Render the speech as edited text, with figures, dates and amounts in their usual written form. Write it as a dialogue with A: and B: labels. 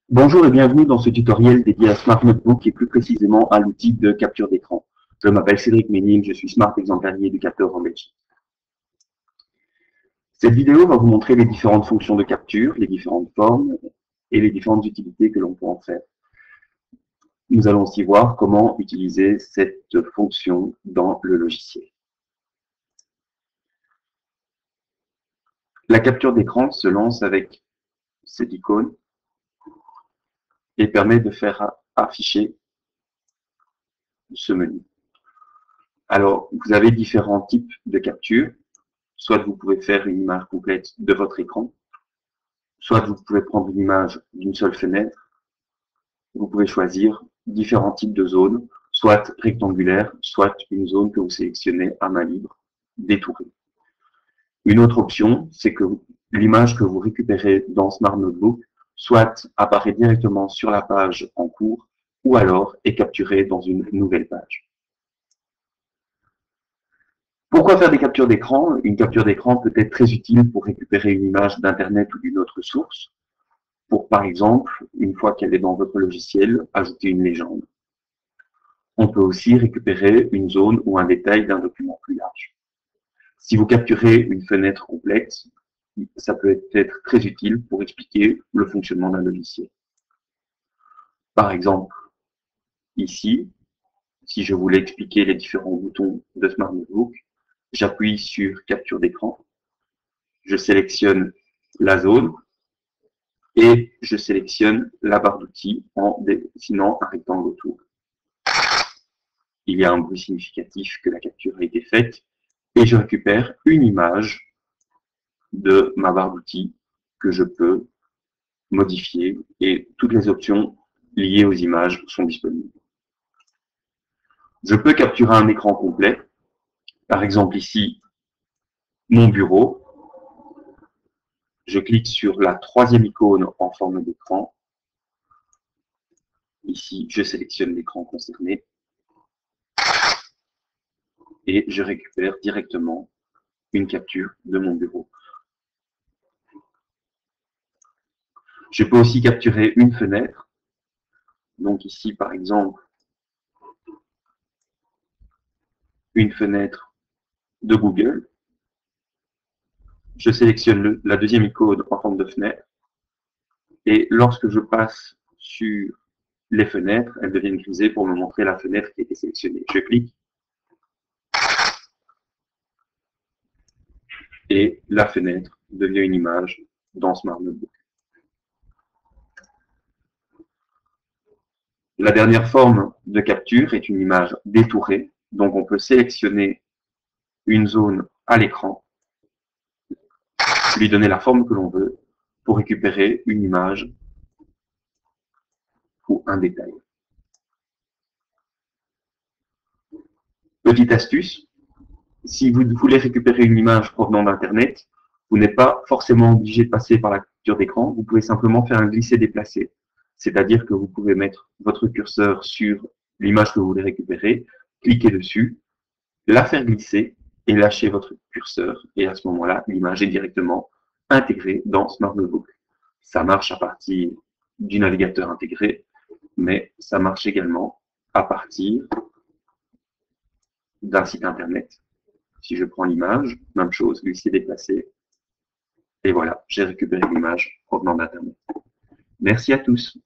A: Bonjour et bienvenue dans ce tutoriel dédié à Smart Notebook et plus précisément à l'outil de capture d'écran. Je m'appelle Cédric Ménil, je suis Smart Exemplaire éducateur en Belgique. Cette vidéo va vous montrer les différentes fonctions de capture, les différentes formes et les différentes utilités que l'on peut en faire. Nous allons aussi voir comment utiliser cette fonction dans le logiciel. La capture d'écran se lance avec cette icône et permet de faire afficher ce menu. Alors, vous avez différents types de capture. Soit vous pouvez faire une image complète de votre écran, soit vous pouvez prendre une image d'une seule fenêtre. Vous pouvez choisir différents types de zones, soit rectangulaires, soit une zone que vous sélectionnez à main libre, détourée. Une autre option, c'est que l'image que vous récupérez dans Smart Notebook soit apparaît directement sur la page en cours, ou alors est capturée dans une nouvelle page. Pourquoi faire des captures d'écran? Une capture d'écran peut être très utile pour récupérer une image d'Internet ou d'une autre source, pour par exemple, une fois qu'elle est dans votre logiciel, ajouter une légende. On peut aussi récupérer une zone ou un détail d'un document plus large. Si vous capturez une fenêtre complète, ça peut être très utile pour expliquer le fonctionnement d'un logiciel. Par exemple, ici, si je voulais expliquer les différents boutons de Smart Notebook, j'appuie sur Capture d'écran, je sélectionne la zone et je sélectionne la barre d'outils en dessinant un rectangle autour. Il y a un bruit significatif que la capture a été faite et je récupère une image de ma barre d'outils que je peux modifier et toutes les options liées aux images sont disponibles. Je peux capturer un écran complet, par exemple ici, mon bureau. Je clique sur la troisième icône en forme d'écran. Ici, je sélectionne l'écran concerné et je récupère directement une capture de mon bureau. Je peux aussi capturer une fenêtre. Donc ici, par exemple, une fenêtre de Google. Je sélectionne la deuxième icône en forme de fenêtre. Et lorsque je passe sur les fenêtres, elles deviennent grisées pour me montrer la fenêtre qui a été sélectionnée. Je clique et la fenêtre devient une image dans Smart Notebook. La dernière forme de capture est une image détourée. Donc on peut sélectionner une zone à l'écran, lui donner la forme que l'on veut pour récupérer une image ou un détail. Petite astuce, si vous voulez récupérer une image provenant d'Internet, vous n'êtes pas forcément obligé de passer par la capture d'écran, vous pouvez simplement faire un glisser-déplacer. C'est-à-dire que vous pouvez mettre votre curseur sur l'image que vous voulez récupérer, cliquer dessus, la faire glisser et lâcher votre curseur. Et à ce moment-là, l'image est directement intégrée dans Smart Notebook. Ça marche à partir du navigateur intégré, mais ça marche également à partir d'un site internet. Si je prends l'image, même chose, glisser, déplacer, et voilà, j'ai récupéré l'image provenant d'Internet. Merci à tous.